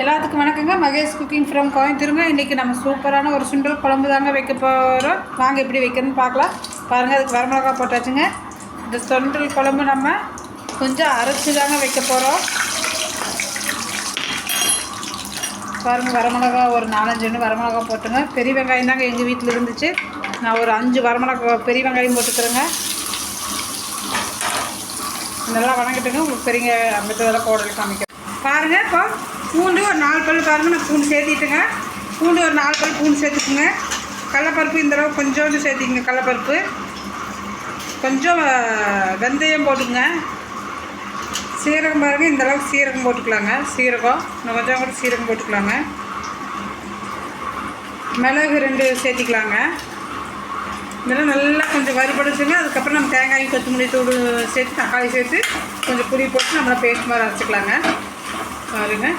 எல்லாத்துக்கும் வணக்கங்க. Mahesh cooking from கோயம்புத்தூருங்க. இன்றைக்கி நம்ம சூப்பரான ஒரு சுண்டல் குழம்பு தாங்க வைக்க போகிறோம். வாங்க எப்படி வைக்கணும்னு பார்க்கலாம். பாருங்கள், அதுக்கு வரமிளகா போட்டாச்சுங்க. இந்த சுண்டல் குழம்பு நம்ம கொஞ்சம் அரைச்சி தாங்க வைக்க போகிறோம். பாருங்கள், வரமிளகா ஒரு 4-5 வரமிளகா போட்டுங்க. பெரிய வெங்காயம் தாங்க எங்கள் வீட்டில் இருந்துச்சு. நான் ஒரு 5 வரமிளகா பெரிய வெங்காயம் போட்டுக்கிறேங்க. நல்லா வணங்கிட்டுங்க. உங்களுக்கு பெரிய அம்பத்தோட போடல் காமிக்கிறேன். பாருங்கள், இப்போ பூண்டு ஒரு 4 பல் பாருங்கள், நான் பூண்டு சேர்த்திட்டுங்க. பூண்டு ஒரு 4 பல் பூண்டு சேர்த்துக்குங்க. கடலப்பருப்பு இந்தளவு கொஞ்சோண்டு சேர்த்திக்குங்க. கடலப்பருப்பு கொஞ்சம் வெந்தயம் போட்டுங்க. சீரகம் பாருங்கள், இந்தளவுக்கு சீரகம் போட்டுக்கலாங்க. சீரகம் இன்னும் கொஞ்சம் கூட சீரகம் போட்டுக்கலாங்க. மிளகு 2 சேர்த்திக்கலாங்க. இதெல்லாம் நல்லா கொஞ்சம் வறுபடுச்சுங்க. அதுக்கப்புறம் நம்ம தேங்காய் கொத்தமல்லி தூள் சேர்த்து தக்காளி சேர்த்து கொஞ்சம் புளி போட்டு நம்மளை பேஸ்ட் மாதிரி அரைச்சிக்கலாங்க. பாருங்கள்,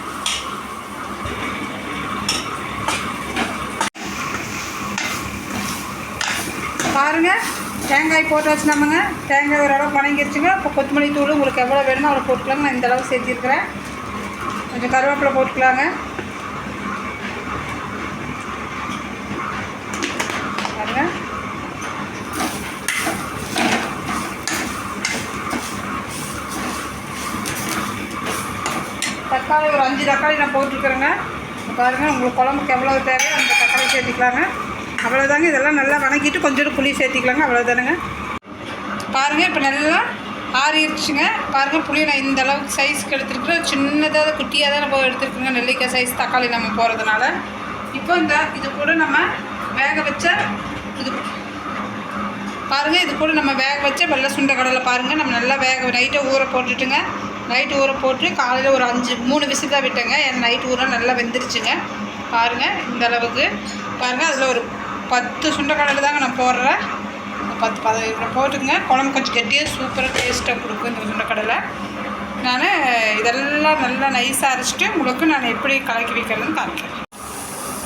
பாருங்கள் தேங்காய் போட்டாச்சு நம்மங்க. தேங்காய் ஓரளவு வணங்கிடுச்சுங்க. இப்போ கொத்தமல்லி தூள் உங்களுக்கு எவ்வளோ வேணுமோ அவ்வளோ போட்டுக்கலாங்க. நான் இந்தளவு சேர்த்திருக்கிறேன். கொஞ்சம் கருவேப்பிலை போட்டுக்கலாங்க. பாருங்கள், தக்காளி ஒரு 5 தக்காளி நான் போட்டுருக்குறேங்க. பாருங்கள், உங்களுக்கு குழம்புக்கு எவ்வளோ தேவையோ அந்த தக்காளி சேர்த்திக்கலாங்க. அவ்வளோதாங்க. இதெல்லாம் நல்லா வணக்கிட்டு கொஞ்சோண்டு புளி சேர்த்திக்கலாங்க. அவ்வளோதானுங்க. பாருங்கள், இப்போ நல்லா ஆறிடுச்சுங்க. பாருங்கள், புளி நான் இந்த அளவுக்கு சைஸ்க்கு எடுத்துருக்குறேன். சின்னதாக குட்டியாக தான் நம்ம எடுத்துருக்குங்க. நெல்லிக்காய் சைஸ் தக்காளி நம்ம போகிறதுனால. இப்போ இது கூட நம்ம வேக வச்ச பாருங்கள், இது கூட நம்ம வேக வச்ச வெள்ளை சுண்டை கடலை பாருங்கள். நம்ம நல்லா நைட்டை ஊற போட்டுட்டுங்க. நைட்டு ஊற போட்டு காலையில் ஒரு 3 விசில் தான் விட்டேங்க. என் நைட்டு ஊற நல்லா வெந்துருச்சுங்க. பாருங்கள், இந்த அளவுக்கு பாருங்கள். அதில் ஒரு 10 சுண்டைக்கடலை தாங்க நான் போடுறேன். 10 போட்டுங்க. குழம்பு கொஞ்சம் கெட்டியாக சூப்பராக டேஸ்ட்டாக கொடுக்கும் இந்த சுண்டைக்கடலை. நான் இதெல்லாம் நல்லா நைஸாக அரைச்சிட்டு உங்களுக்கு நான் எப்படி கலக்கி வைக்கிறதுன்னு காமிக்கிறேன்.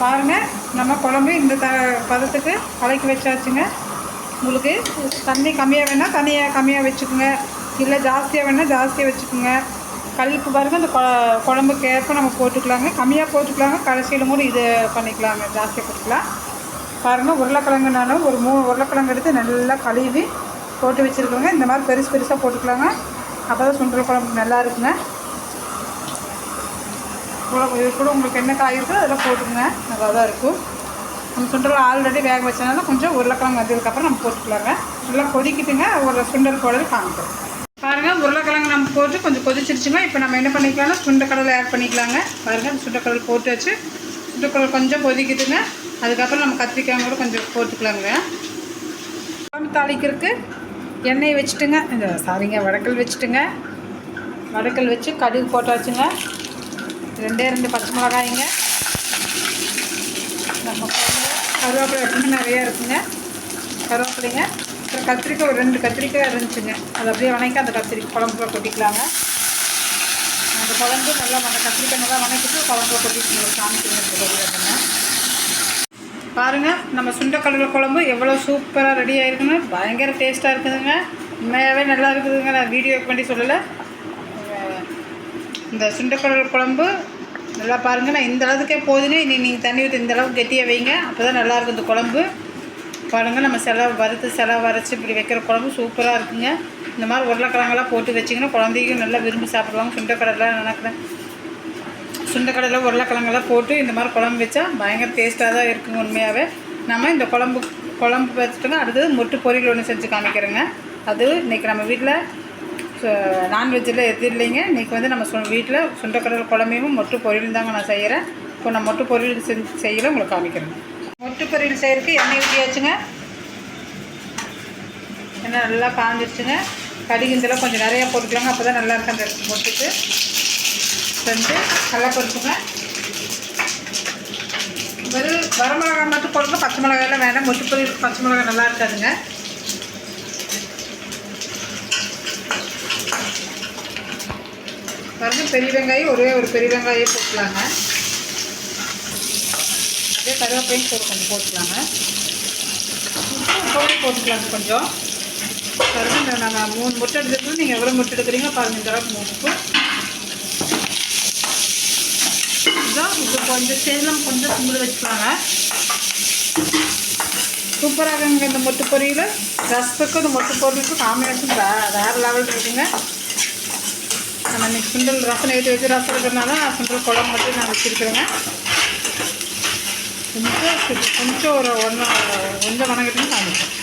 பாருங்கள், நம்ம குழம்பு இந்த பதத்துக்கு கலக்கி வச்சாச்சுங்க. உங்களுக்கு தண்ணி கம்மியாக வேணால் தண்ணியாக கம்மியாக வச்சுக்கோங்க. இல்லை ஜாஸ்தியாக வேணால் ஜாஸ்தியாக வச்சுக்கோங்க. கல்லுப்பு பாருங்கள், அந்த குழம்புக்கு ஏற்ப நம்ம போட்டுக்கலாங்க. கம்மியாக போட்டுக்கலாங்க. கடைசியில் கூட இது பண்ணிக்கலாங்க, ஜாஸ்தியாக போட்டுக்கலாம். பாருங்கள், உருளைக்கிழங்குனாலும் ஒரு 3 உருளைக்கிழங்கு எடுத்து நல்லா கழுவி போட்டு வச்சுருக்கோங்க. இந்த மாதிரி பெருசு பெருசாக போட்டுக்கலாங்க. அப்போ தான் சுண்டல் குழம்பு நல்லா இருக்குங்க. இது கூட உங்களுக்கு என்ன காய் இருக்கோ அதெல்லாம் போட்டுக்கோங்க. நல்லா தான் இருக்கும். நம்ம சுண்டல் ஆல்ரெடி வேக வச்சனால கொஞ்சம் உருளைக்கிழங்கு வந்ததுக்கப்புறம் நம்ம போட்டுக்கலாங்க. நல்லா கொதிக்கிட்டுங்க. ஒரு சுண்டல் போடல் காமிக்கிறோம். பாருங்கள், உருளைக்கிழங்கு நம்ம போட்டு கொஞ்சம் கொதிச்சிருச்சுங்க. இப்போ நம்ம என்ன பண்ணிக்கலாம்னா சுண்டைக்கடலை ஆட் பண்ணிக்கலாங்க. பாருங்கள், சுண்டைக்கடலை போட்டு வச்சு சுண்டைக்கடலை கொஞ்சம் கொதிக்கிட்டுங்க. அதுக்கப்புறம் நம்ம கத்திரிக்காய் கூட கொஞ்சம் போட்டுக்கலாங்க. குழம்பு தாளிக்கிறதுக்கு எண்ணெய் வச்சுட்டுங்க. வடக்கல் வச்சுட்டுங்க. வடக்கல் வச்சு கடுகு போட்டாச்சுங்க. 2 பச்சை மிளகாய்ங்க. நம்ம கருவேப்பிலை எப்பவுமே நிறையா இருக்குங்க. கருவேப்பிலைங்க. அப்புறம் கத்திரிக்காய் ஒரு 2 கத்திரிக்காய் இருந்துச்சுங்க. அது அப்படியே வணக்கி அந்த குழம்புல கொட்டிக்கலாங்க. அந்த குழம்பு நல்லா கத்திரிக்காய் நல்லா வணக்கிட்டு குழம்புல கொட்டிட்டு காமிக்கிறேங்க. பாருங்கள், நம்ம சுண்டைக்கடலை குழம்பு எவ்வளோ சூப்பராக ரெடி ஆகிருக்குன்னு. பயங்கர டேஸ்ட்டாக இருக்குதுங்க. உண்மையாகவே நல்லா இருக்குதுங்க. நான் வீடியோக்கு வேண்டி சொல்லலை. இந்த சுண்டைக்கடலை குழம்பு நல்லா பாருங்கள். நான் இந்த அளவுக்கே போதுங்க. இனி நீங்கள் தண்ணி ஊற்றி இந்த அளவுக்கு கெட்டியாக வைங்க. அப்போ தான் நல்லாயிருக்கும் இந்த குழம்பு. பாருங்கள், நம்ம செலவு வரைச்சி இப்படி வைக்கிற குழம்பு சூப்பராக இருக்குங்க. இந்த மாதிரி உருளைக்கிழங்கெல்லாம் போட்டு வச்சிங்கன்னா குழந்தைக்கும் நல்லா விரும்பி சாப்பிடுவாங்க. சுண்டைக்கடலை உருளைக்கிழங்கெல்லாம் போட்டு இந்த மாதிரி குழம்பு வச்சா பயங்கர டேஸ்ட்டாக தான் இருக்குங்க. உண்மையாகவே நம்ம இந்த குழம்பு வச்சுட்டோங்க. அடுத்தது மொட்டு பொரியல் ஒன்று செஞ்சு காமிக்கிறேங்க. அது இன்றைக்கி நம்ம வீட்டில் நான்வெஜ்ஜில் எது இல்லைங்க. இன்றைக்கி நம்ம வீட்டில் சுண்டைக்கடலை குழம்பையும் மொட்டு பொரியலும் தாங்க நான் செய்கிறேன். இப்போ நான் மொட்டு பொரியல் செய்யல உங்களுக்கு காமிக்கிறேங்க. மொட்டு பொரியல் செய்கிறதுக்கு எண்ணெய் ஊற்றியாச்சுங்க. எண்ணெய் நல்லா காஞ்சிருச்சுங்க. கடுகு இதெல்லாம் கொஞ்சம் நிறையா போட்டுக்கலாங்க. அப்போ தான் நல்லாயிருக்கும் அந்த மொட்டுக்கு. செஞ்சு நல்லா பொறுத்துங்க. வரமிளகாய் மட்டும் போடுங்க. பச்சை மிளகாயெல்லாம் வேண்டாம். மொட்டு பொரியல் பச்சை மிளகாய் நல்லா இருக்காதுங்க. பாருங்கள், பெரிய வெங்காயம் ஒரு பெரிய வெங்காயம் போட்டுக்கலாங்க. அதே கருவேப்பிலையும் கொஞ்சம் போட்டுக்கலாங்க. போட்டுக்கலாங்க கொஞ்சம். பாருங்கள், நாங்கள் 3 முட்டை எடுத்துக்கிறோம். நீங்கள் எவ்வளோ முட்டை எடுக்கிறீங்களோ பாருங்கள். இந்த அளவுக்கு 3 ஸ்பூன் இப்போ கொஞ்சம் சேலம் கொஞ்சம் சிம்பிள் வச்சுக்கலாங்க. சூப்பராக இருக்குங்க இந்த மொட்டு பொரியல். ரசத்துக்கும் இந்த மொட்டு பொரியலுக்கும் காம்பினேஷன் வேறு லெவல் இருக்குங்க. நம்ம இன்றைக்கி சுண்டல் ரசம் எடுத்து வச்சு ரசம் இருக்கிறதுனால சுண்டல் குழம்பு மட்டும் நான் வச்சுருக்கிறேங்க. கொஞ்சம் ஒரு கொஞ்சம் வணங்கிட்டுன்னு காமிச்சோம்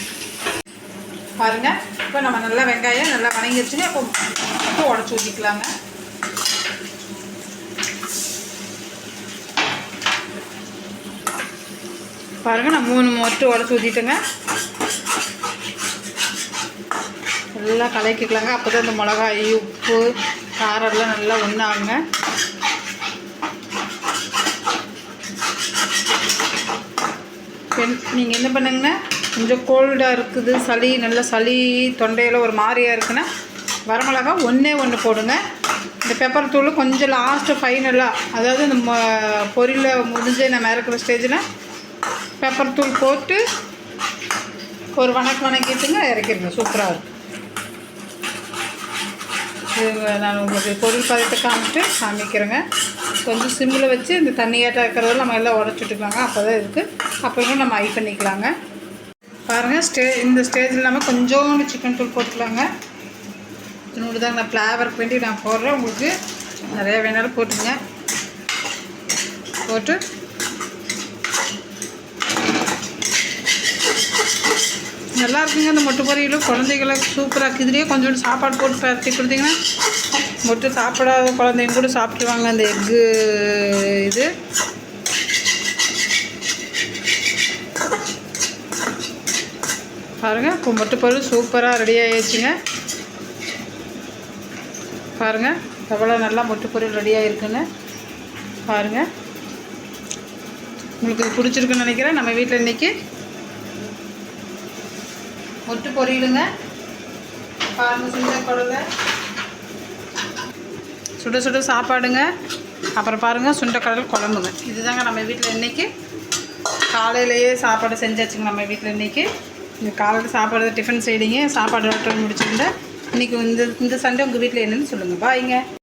பாருங்கள். இப்போ நம்ம நல்லா வெங்காயம் நல்லா வணங்கிடுச்சுங்க. இப்போ உடச்சி ஊற்றிக்கலாங்க. பாருங்கள் நான் 3 மொட்டு உடச்சி ஊற்றிட்டேங்க. நல்லா கலக்கிக்கலாங்க. அப்போ தான் இந்த மிளகாய் உப்பு காரெல்லாம் நல்லா ஒன்றாகுங்க. நீங்கள் என்ன பண்ணுங்கன்னா கொஞ்சம் கோல்டாக இருக்குது, சளி நல்லா சளி தொண்டையில் ஒரு மாதிரியாக இருக்குன்னா வரமிளகா ஒன்று போடுங்க. இந்த பெப்பர் தூள் கொஞ்சம் லாஸ்ட்டு ஃபைனலாக, அதாவது இந்த பொரியல் முடிஞ்சு நம்ம இறக்குற ஸ்டேஜில் பெப்பர் தூள் போட்டு ஒரு வணக்கிட்டுங்க இறக்கிடுங்க. சூப்பராக இருக்கும். நான் உங்களுக்கு பொருள் பதத்தை காமிக்கிறேங்க. கொஞ்சம் சிம்மில் வச்சு இந்த தண்ணியாட்டாக இருக்கிறதெல்லாம் நம்ம எல்லாம் உடச்சிட்டுக்கலாங்க. அப்போ தான் இருக்குது. அப்புறம் நம்ம ஐ பண்ணிக்கலாங்க. பாருங்கள் இந்த ஸ்டேஜில் நம்ம கொஞ்சோண்டு சிக்கன் தூள் போட்டுக்கலாங்க. இன்னொன்று தான் நான் ஃப்ளேவருக்கு வேண்டி நான் போடுறேன். உங்களுக்கு நிறையா வேணாலும் போட்டுங்க. போட்டு நல்லா இருக்குங்க இந்த மொட்டு பொரியலும். குழந்தைகளுக்கு சூப்பராக இதுலேயே கொஞ்சோண்டு சாப்பாடு போட்டு பரட்டி கொடுத்தீங்கன்னா மொட்டு சாப்பிடாத குழந்தைங்க கூட சாப்பிட்டுருவாங்க. அந்த எக்கு இது பாருங்கள். இப்போ மொட்டு பொரியல் சூப்பராக ரெடி ஆகிடுச்சுங்க. பாருங்கள் எவ்வளோ நல்லா மொட்டு பொரியல் ரெடியாக இருக்குன்னு பாருங்கள். உங்களுக்கு பிடிச்சிருக்குன்னு நினைக்கிறேன். நம்ம வீட்டில் இன்றைக்கி மொட்டு பொரியலுங்க. பாருங்கள் சுண்டக்கடலை சுட சுட சாப்பாடுங்க. அப்புறம் பாருங்கள் சுண்டக்கடலை குழம்புங்க. இதுதாங்க நம்ம வீட்டில் இன்றைக்கி காலையிலேயே சாப்பாடு செஞ்சாச்சுங்க. நம்ம வீட்டில் இன்றைக்கி இந்த காலையில் சாப்பாடு டிஃபன் செய்டிங்க. சாப்பாடு ஆட்டம் முடிச்சுருந்தேன். இன்றைக்கி இந்த சண்டே உங்கள் வீட்டில் என்னென்னு சொல்லுங்கள். பாய்ங்க.